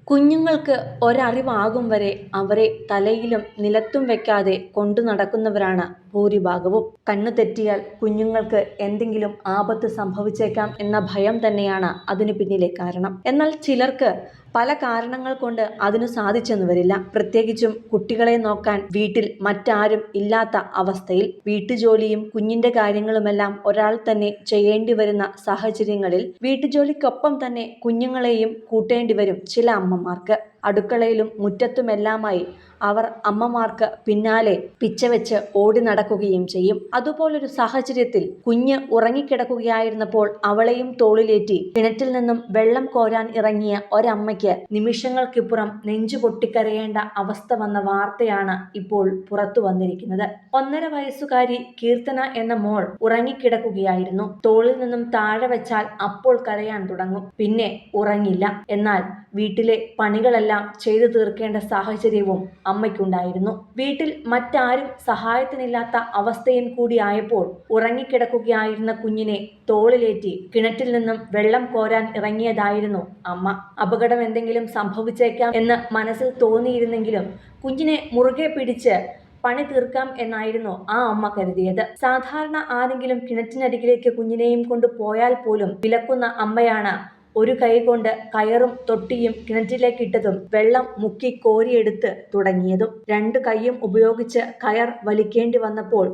കുഞ്ഞുങ്ങൾക്ക് ഒരറിവാകും വരെ അവരെ തലയിലും നിലത്തും വെക്കാതെ കൊണ്ടു നടക്കുന്നവരാണ് ഭൂരിഭാഗവും. കണ്ണു തെറ്റിയാൽ കുഞ്ഞുങ്ങൾക്ക് എന്തെങ്കിലും ആപത്ത് സംഭവിച്ചേക്കാം എന്ന ഭയം തന്നെയാണ് അതിനു പിന്നിലെ കാരണം. എന്നാൽ ചിലർക്ക് പല കാരണങ്ങൾ കൊണ്ട് അതിനു സാധിച്ചെന്നു വരില്ല. പ്രത്യേകിച്ചും കുട്ടികളെ നോക്കാൻ വീട്ടിൽ മറ്റാരും ഇല്ലാത്ത അവസ്ഥയിൽ. വീട്ടുജോലിയും കുഞ്ഞിന്റെ കാര്യങ്ങളുമെല്ലാം ഒരാൾ തന്നെ ചെയ്യേണ്ടി വരുന്ന സാഹചര്യങ്ങളിൽ വീട്ടുജോലിക്കൊപ്പം തന്നെ കുഞ്ഞുങ്ങളെയും കൂട്ടേണ്ടി വരും ചില അമ്മമാർക്ക്. അടുക്കളയിലും മുറ്റത്തുമെല്ലാമായി അവർ അമ്മമാർക്ക് പിന്നാലെ പിച്ചവെച്ച് ഓടി നടക്കുകയും ചെയ്യും. അതുപോലൊരു സാഹചര്യത്തിൽ കുഞ്ഞ് ഉറങ്ങിക്കിടക്കുകയായിരുന്നപ്പോൾ അവളെയും തോളിലേറ്റി കിണറ്റിൽ നിന്നും വെള്ളം കോരാൻ ഇറങ്ങിയ ഒരമ്മയ്ക്ക് നിമിഷങ്ങൾക്കിപ്പുറം നെഞ്ചു പൊട്ടിക്കരയേണ്ട അവസ്ഥ വന്ന വാർത്തയാണ് ഇപ്പോൾ പുറത്തു വന്നിരിക്കുന്നത്. 1.5 വയസ്സുകാരി കീർത്തന എന്ന മോൾ ഉറങ്ങിക്കിടക്കുകയായിരുന്നു. തോളിൽ നിന്നും താഴെ വെച്ചാൽ അപ്പോൾ കരയാൻ തുടങ്ങും. പിന്നെ ഉറങ്ങില്ല. എന്നാൽ വീട്ടിലെ പണികളെല്ലാം ചെയ്തു തീർക്കേണ്ട സാഹചര്യവും അമ്മയ്ക്കുണ്ടായിരുന്നു. വീട്ടിൽ മറ്റാരും സഹായത്തിനില്ലാത്ത അവസ്ഥയും കൂടിയായപ്പോൾ ഉറങ്ങിക്കിടക്കുകയായിരുന്ന കുഞ്ഞിനെ തോളിലേറ്റി കിണറ്റിൽ നിന്നും വെള്ളം കോരാൻ ഇറങ്ങിയതായിരുന്നു അമ്മ. അപകടം എന്തെങ്കിലും സംഭവിച്ചേക്കാം എന്ന് മനസ്സിൽ തോന്നിയിരുന്നെങ്കിലും കുഞ്ഞിനെ മുറുകെ പിടിച്ച് പണി തീർക്കാം എന്നായിരുന്നു ആ അമ്മ കരുതിയത്. സാധാരണ ആരെങ്കിലും കിണറ്റിനരികിലേക്ക് കുഞ്ഞിനെയും കൊണ്ട് പോയാൽ പോലും വിലക്കുന്ന അമ്മയാണ് ഒരു കൈ കൊണ്ട് കയറും തൊട്ടിയും കിണറ്റിലേക്കിട്ടതും വെള്ളം മുക്കി കോരിയെടുത്ത് തുടങ്ങിയതും. 2 കൈയും ഉപയോഗിച്ച് കയർ വലിക്കേണ്ടി വന്നപ്പോൾ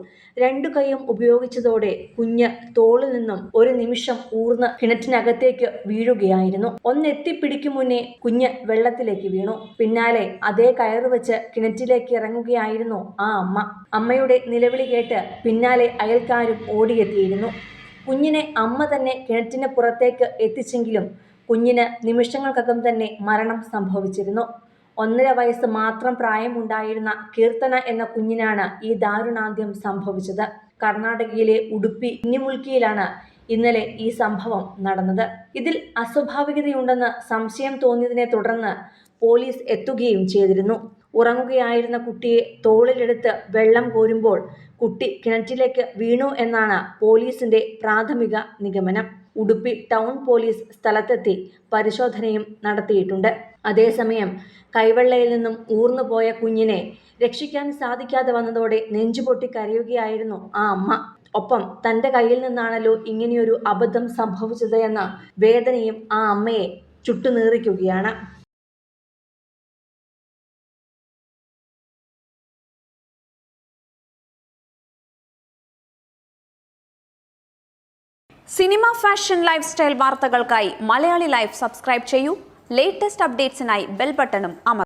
2 കൈയും ഉപയോഗിച്ചതോടെ കുഞ്ഞ് തോളിൽ നിന്നും ഒരു നിമിഷം ഊർന്ന് കിണറ്റിനകത്തേക്ക് വീഴുകയായിരുന്നു. ഒന്നെത്തിപ്പിടിക്കും മുന്നേ കുഞ്ഞ് വെള്ളത്തിലേക്ക് വീണു. പിന്നാലെ അതേ കയറ് വെച്ച് കിണറ്റിലേക്ക് ഇറങ്ങുകയായിരുന്നു ആ അമ്മ. അമ്മയുടെ നിലവിളി കേട്ട് പിന്നാലെ അയൽക്കാരും ഓടിയെത്തിയിരുന്നു. കുഞ്ഞിനെ അമ്മ തന്നെ കിണറ്റിന് പുറത്തേക്ക് എത്തിച്ചെങ്കിലും കുഞ്ഞിന് നിമിഷങ്ങൾക്കകം തന്നെ മരണം സംഭവിച്ചിരുന്നു. 1.5 വയസ്സ് മാത്രം പ്രായമുണ്ടായിരുന്ന കീർത്തന എന്ന കുഞ്ഞിനാണ് ഈ ദാരുണാന്ത്യം സംഭവിച്ചത്. കർണാടകയിലെ ഉടുപ്പി കുഞ്ഞിമുൾക്കിയിലാണ് ഇന്നലെ ഈ സംഭവം നടന്നത്. ഇതിൽ അസ്വാഭാവികതയുണ്ടെന്ന് സംശയം തോന്നിയതിനെ തുടർന്ന് പോലീസ് എത്തുകയും ചെയ്തിരുന്നു. ഉറങ്ങുകയായിരുന്ന കുട്ടിയെ തോളിലെടുത്ത് വെള്ളം കോരുമ്പോൾ കുട്ടി കിണറ്റിലേക്ക് വീണു എന്നാണ് പോലീസിന്റെ പ്രാഥമിക നിഗമനം. ഉടുപ്പി ടൗൺ പോലീസ് സ്ഥലത്തെത്തി പരിശോധനയും നടത്തിയിട്ടുണ്ട്. അതേസമയം കൈവെള്ളയിൽ നിന്നും ഊർന്നുപോയ കുഞ്ഞിനെ രക്ഷിക്കാൻ സാധിക്കാതെ വന്നതോടെ നെഞ്ചുപൊട്ടി കരയുകയായിരുന്നു ആ അമ്മ. ഒപ്പം തന്റെ കയ്യിൽ നിന്നാണല്ലോ ഇങ്ങനെയൊരു അബദ്ധം സംഭവിച്ചത് എന്ന വേദനയും ആ അമ്മയെ ചുട്ടുനീറിക്കുകയാണ്. സിനിമ, ഫാഷൻ, ലൈഫ് സ്റ്റൈൽ വാർത്തകൾക്കായി മലയാളി ലൈഫ് സബ്സ്ക്രൈബ് ചെയ്യൂ. ലേറ്റസ്റ്റ് അപ്ഡേറ്റ്സിനായി ബെൽ ബട്ടണും അമർത്തുക.